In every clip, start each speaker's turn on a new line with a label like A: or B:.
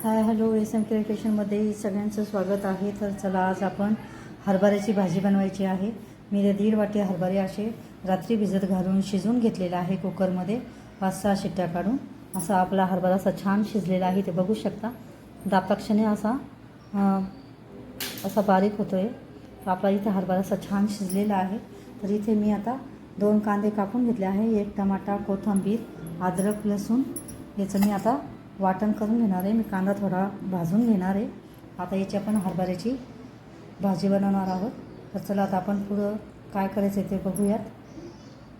A: Hi hello SM क्रिएशनमध्ये सगळ्यांचं स्वागत आहे. तर चला आज आपण हरभऱ्याची भाजी बनवायची आहे. मी 1.5 वाटी हरभरे असे रात्री भिजत घालून शिजवून घेतलेला आहे कुकरमध्ये 5-6 शिट्ट्या काढून. असा आपला हरभरा असा छान शिजलेला आहे, ते बघू शकता. दापाक्षाने असा बारीक होतो आहे. आपला इथे हरभरा असा छान शिजलेला आहे. तर इथे मी आता 2 कांदे कापून घेतले आहे, 1 टमाटा, कोथिंबीर, अद्रक, लसूण याचं मी आता वाटण करून घेणार आहे. मी कांदा थोडा भाजून घेणार आहे. आता याची आपण हरभऱ्याची भाजी बनवणार आहोत. तर चला आता आपण पुढं काय करायचं आहे ते बघूयात.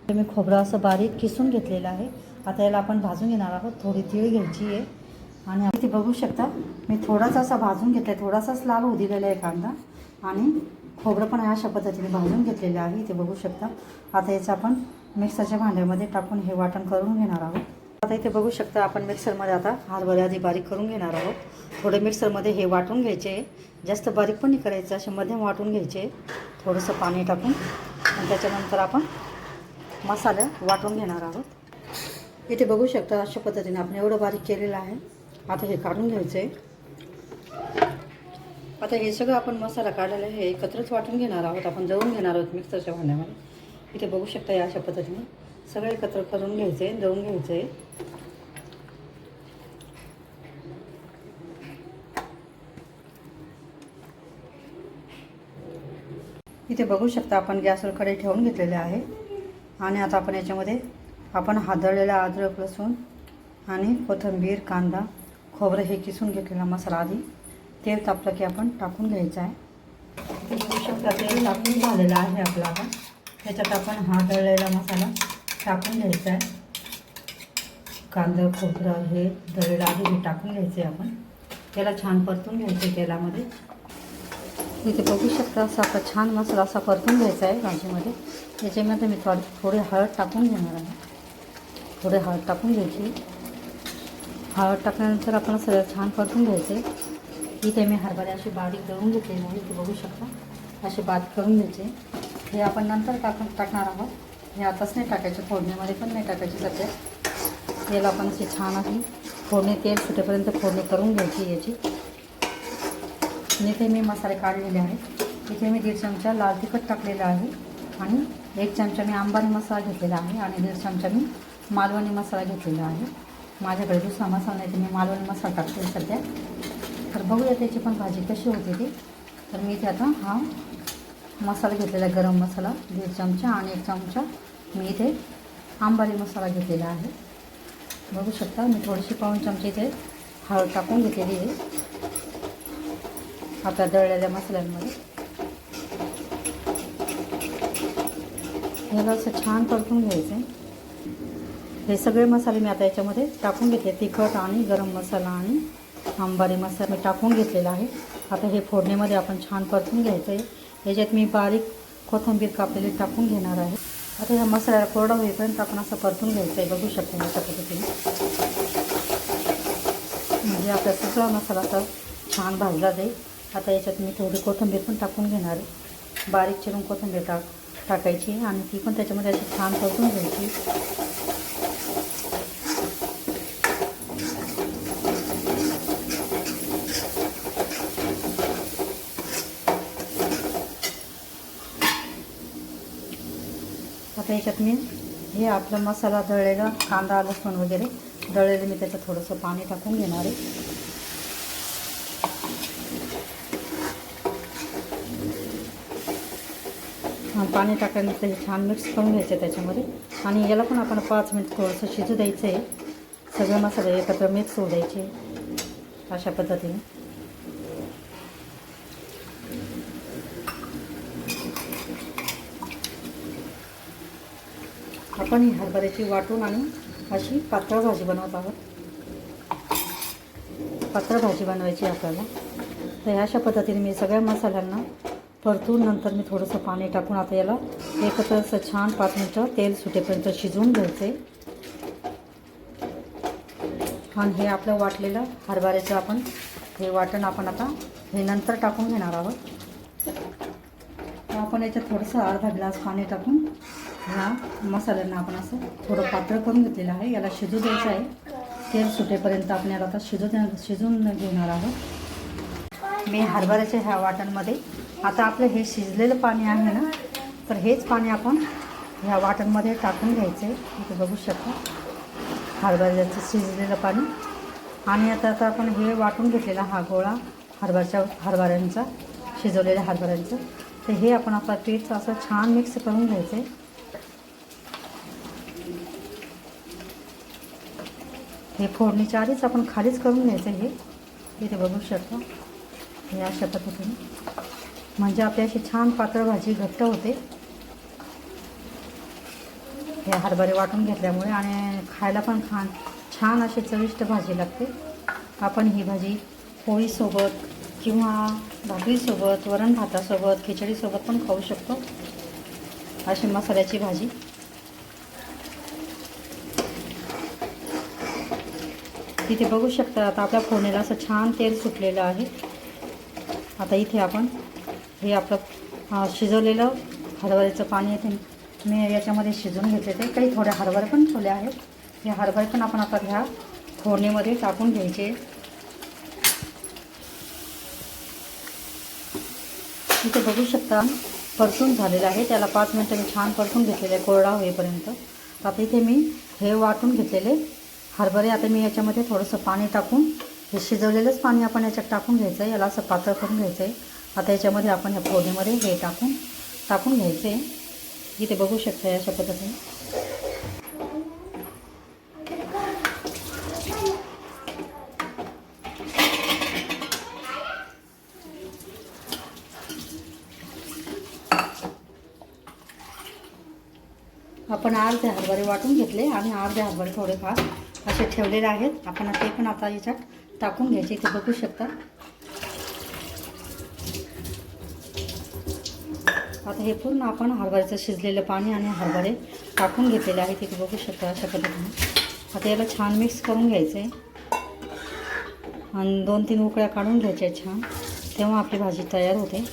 A: तर मी खोबरं असं बारीक किसून घेतलेलं आहे. आता याला आपण भाजून घेणार आहोत. थोडी तीळ घ्यायची आहे आणि इथे बघू शकता मी थोडासा असा भाजून घेतला आहे. थोडासाच लाल होऊ दिलेला आहे कांदा आणि खोबरं पण अशा पद्धतीने भाजून घेतलेलं आहे, इथे बघू शकता. आता याचं आपण मिक्सरच्या भांड्यामध्ये टाकून हे वाटण करून घेणार आहोत. आता इथे बघू शकता आपण मिक्सरमध्ये आता हरभरे आधी बारीक करून घेणार आहोत. थोडे मिक्सरमध्ये हे वाटून घ्यायचे, जास्त बारीक पण नाही करायचं, असे मध्यम वाटून घ्यायचे. थोडंसं पाणी टाकून आणि त्याच्यानंतर आपण मसाला वाटून घेणार आहोत. इथे बघू शकता अशा पद्धतीने आपण एवढं बारीक केलेलं आहे. आता हे काढून घ्यायचं आहे. आता हे सगळं आपण मसाला काढलेला आहे हे एकत्रच वाटून घेणार आहोत. आपण जळून घेणार आहोत मिक्सरच्या भांड्यामध्ये. इथे बघू शकता या अशा पद्धतीने सगळं एकत्र करून घ्यायचं आहे, दळून घ्यायचं आहे. इथे बघू शकता आपण गॅसवर कढई ठेवून घेतलेले आहे आणि आता आपण याच्यामध्ये आपण दळलेला अद्रक, लसूण आणि कोथिंबीर, कांदा, खोबरं हे किसून घेतलेला मसाला आधी तेल तापलं की आपण टाकून घ्यायचं आहे. इथे बघू शकता तेल टाकून झालेलं आहे आपला. आता त्याच्यात आपण दळलेला मसाला टाकून घ्यायचा आहे. कांदा, खोबरं हे दळलेलं आधी हे टाकून घ्यायचं आहे. आपण त्याला छान परतून घ्यायचं आहे तेलामध्ये. इथे बघू शकता असा आपला छान मसाला असा परतून घ्यायचा आहे भाजीमध्ये. याच्यामध्ये मी थोडी हळद टाकून घेणार आहे. थोडी हळद टाकून घ्यायची. हळद टाकल्यानंतर आपण सगळं छान परतून घ्यायचे. इथे मी हरभरे असे बारीक दळून घेतलेले आहे, इथे बघू शकता असे बारीक करून घ्यायचे. हे आपण नंतर टाकणार आहोत. हे आताच नाही टाकायचे, फोडणीमध्ये पण नाही टाकायचे. सध्या याला आपण असे छान अशी फोडणी तेल सुटेपर्यंत फोडणी करून घ्यायची याची. इथे मी मसाले काढलेले आहेत. इथे मी 1.5 चमचा लाल तिखट टाकलेलं आहे आणि 1 चमचा मी अंबारी मसाला घेतलेला आहे आणि 1.5 चमचा मी मालवणी मसाला घेतलेला आहे. माझ्याकडे दुसरा मसाला नाही तर मी मालवणी मसाला टाकते सध्या. तर बघूया त्याची पण भाजी कशी होते ती. तर मी इथे आता हा मसाला घेतलेला गरम मसाला 1.5 चमचा आणि 1 चमचा मी इथे अंबारी मसाला घेतलेला आहे. बघू शकता मी थोडीशी पाऊण चमचे इथे हळद टाकून घेतलेली आहे आपल्या दळलेल्या मसाल्यांमध्ये. याला असं छान परतून घ्यायचं आहे. हे सगळे मसाले मी आता याच्यामध्ये टाकून घेतले. तिखट आणि गरम मसाला आणि अंबारी मसाला मी टाकून घेतलेला आहे. आता हे फोडणीमध्ये आपण छान परतून घ्यायचं आहे. याच्यात मी बारीक कोथिंबीर कापलेली टाकून घेणार आहे. आता ह्या मसाल्याला कोरडा होईपर्यंत आपण असं परतून घ्यायचं आहे. बघू शकता अशा पद्धतीने. म्हणजे आपला सगळा मसाला असा छान भाजला जाईल. आता याच्यात मी थोडी कोथिंबीर पण टाकून घेणार आहे. बारीक चिरून कोथिंबीर टाकायची आणि ती पण त्याच्यामध्ये अशी छान परतून घ्यायची. आता याच्यात मी हे आपला मसाला दळलेला कांदा, लसूण वगैरे दळलेलं मी त्याचं थोडंसं पाणी टाकून घेणार आहे. पाणी टाकल्यानंतर हे छान मिक्स करून घ्यायचं त्याच्यामध्ये आणि याला पण आपण 5 मिनिट थोडंसं शिजू द्यायचं आहे. सगळे मसाले एकत्र मिक्स होऊ द्यायचे अशा पद्धतीने. आपण ही हरभऱ्याची वाटून आणि अशी पातळ भाजी बनवत आहोत. पातळ भाजी बनवायची आपल्याला. तर अशा पद्धतीने मी सगळ्या मसाल्यांना परतून नंतर मी थोडंसं पाणी टाकून आता याला एकत्र असं छान 5 मिनिटं तेल सुटेपर्यंत शिजवून घ्यायचं आहे. आणि हे आपलं वाटलेलं हरभऱ्याचं आपण हे वाटण आपण आता हे नंतर टाकून घेणार आहोत. आपण याच्यात थोडंसं अर्धा ग्लास पाणी टाकून ह्या मसाल्यांना आपण असं थोडं पातळ करून घेतलेलं आहे. याला शिजू द्यायचं आहे. तेल सुटेपर्यंत आपल्याला आता शिजून घेणार आहोत। मी हरभऱ्याच्या ह्या वाटणमध्ये आता आपलं हे शिजलेलं पाणी आहे ना, तर हेच पाणी आपण ह्या वाटणमध्ये टाकून घ्यायचं आहे। इथे बघू शकता हरभऱ्याचं शिजलेलं पाणी। आणि आता आपण हे वाटून घेतलेला हा गोळा हरभऱ्यांचा शिजवलेल्या हरभऱ्यांचं, तर हे आपण आपला पीठ असं छान मिक्स करून घ्यायचं आहे। हे फोडणीच्या आधीच आपण खालीच करून घ्यायचं हे। इथे बघू शकता हे अशा पद्धतीने, म्हणजे आपली अशी छान पातळ भाजी घट्ट होते हे हरभरे वाटून घेतल्यामुळे, आणि खायला पण छान अशी चविष्ट भाजी लागते। आपण ही भाजी पोळीसोबत किंवा भाकरीसोबत, वरण भातासोबत, खिचडीसोबत पण खाऊ शकतो, अशी मसाल्याची भाजी। इथे बघू शकता आता आपल्या फोडणीला असं छान तेल सुटलेलं आहे। आता इथे आपण हे आपलं शिजवलेलं हरभऱ्याचं पाणी येते मी याच्यामध्ये शिजवून घेतले, ते काही थोडे हरभरे पण ठेवले आहेत। हे हरभरे पण आपण आता ह्या फोडणीमध्ये टाकून घ्यायचे। इथे बघू शकता परतून झालेलं आहे, त्याला 5 मिनिटं मी छान परतून घेतलेले कोरडा होईपर्यंत। आता इथे मी हे वाटून घेतलेले हरभरे आता मी याच्यामध्ये थोडंसं पाणी टाकून, हे शिजवलेलंच पाणी आपण याच्यात टाकून घ्यायचं आहे, याला असं पातळ करून घ्यायचं आहे। आता याच्यामध्ये आपण ह्या फोडणीमध्ये हे टाकून घ्यायचं आहे। इथे बघू शकता अशा पद्धतीने। आपण अर्धे हरभरे वाटून घेतले आणि अर्धे हरभरे थोडेफार असे ठेवलेले आहेत, आपण ते पण आता याच्यात टाकून घ्यायचे। इथे बघू शकता आता हे पूर्ण आपण हरभऱ्याचं शिजलेलं पाणी आणि हरभरे टाकून घेतलेले आहेत। इथे बघू शकता अशा पद्धतीने। आता याला छान मिक्स करून घ्यायचं आहे आणि 2-3 उकळ्या काढून घ्यायच्या छान, तेव्हा आपली भाजी तयार होते।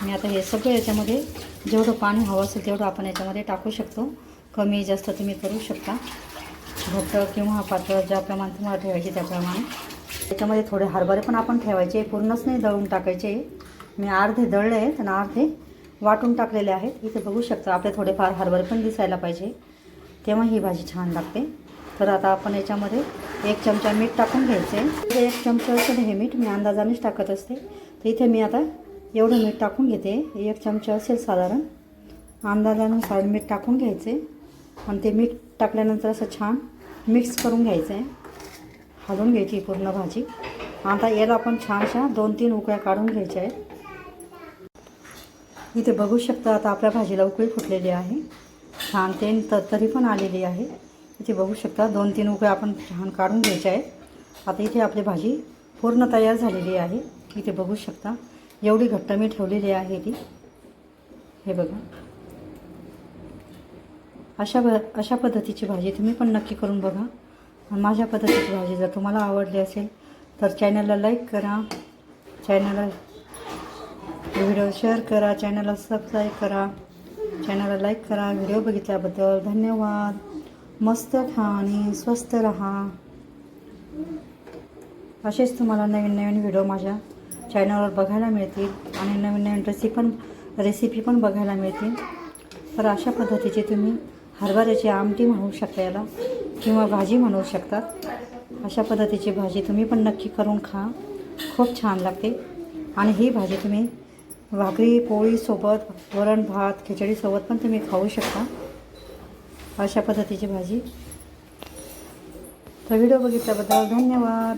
A: आणि आता हे सगळं याच्यामध्ये जेवढं पाणी हवं असेल तेवढं आपण याच्यामध्ये टाकू शकतो, कमी जास्त तुम्ही करू शकता, घट्ट किंवा पातळ ज्या प्रमाणात तुम्हाला ठेवायचे त्याप्रमाणे। त्याच्यामध्ये थोडे हरभरे पण आपण ठेवायचे, पूर्णच नाही दळून टाकायचे। मी अर्धे दळले आहेत आणि अर्धे वाटून टाकलेले आहेत। इथे बघू शकता आपले थोडेफार हरभरे पण दिसायला पाहिजे, तेव्हा ही भाजी छान लागते। तर आता आपण याच्यामध्ये 1 चमचा मीठ टाकून घ्यायचे। 1 चमचा असेल हे मीठ मी अंदाजानेच टाकत असते, तर इथे मी आता एवढं मीठ टाकून घेते। 1 चमचा असेल साधारण, अंदाजानुसार मीठ टाकून घ्यायचे आणि ते मीठ टाकल्यानंतर असं छान मिक्स करून घ्यायचं आहे, हलवून घ्यायची पूर्ण भाजी। आता याला आपण छानशा 2-3 उकळ्या काढून घ्यायच्या आहेत। इथे बघू शकता आता आपल्या भाजीला उकळी फुटलेली आहे, छान तेल तरी पण आलेली आहे। इथे बघू शकता 2-3 उकळ्या आपण छान काढून घ्यायच्या आहेत। आता इथे आपली भाजी पूर्ण तयार झालेली आहे। इथे बघू शकता एवढी घट्ट मी ठेवलेली आहे ती, हे बघा अशा पद्धतीची भाजी तुम्ही पण नक्की करून बघा। आणि माझ्या पद्धतीची भाजी जर तुम्हाला आवडली असेल तर चॅनलला लाईक करा, चॅनलला व्हिडिओ शेअर करा, चॅनलला सबस्क्राईब करा, चॅनलला लाईक करा। व्हिडिओ बघितल्याबद्दल धन्यवाद। मस्त खा आणि स्वस्त रहा। असेच तुम्हाला नवीन नवीन व्हिडिओ माझ्या चॅनलवर बघायला मिळतील आणि नवीन नवीन रेसिपी पण बघायला मिळतील। तर अशा पद्धतीचे तुम्ही हरभऱ्याची आमटी म्हणू शकता याला, किंवा भाजी म्हणू शकतात। अशा पद्धतीची भाजी तुम्ही पण नक्की करून खा, खूप छान लागते। आणि ही भाजी तुम्ही भाकरी पोळीसोबत, वरण भात, खिचडीसोबत पण तुम्ही खाऊ शकता, अशा पद्धतीची भाजी। तर व्हिडिओ बघितल्याबद्दल धन्यवाद।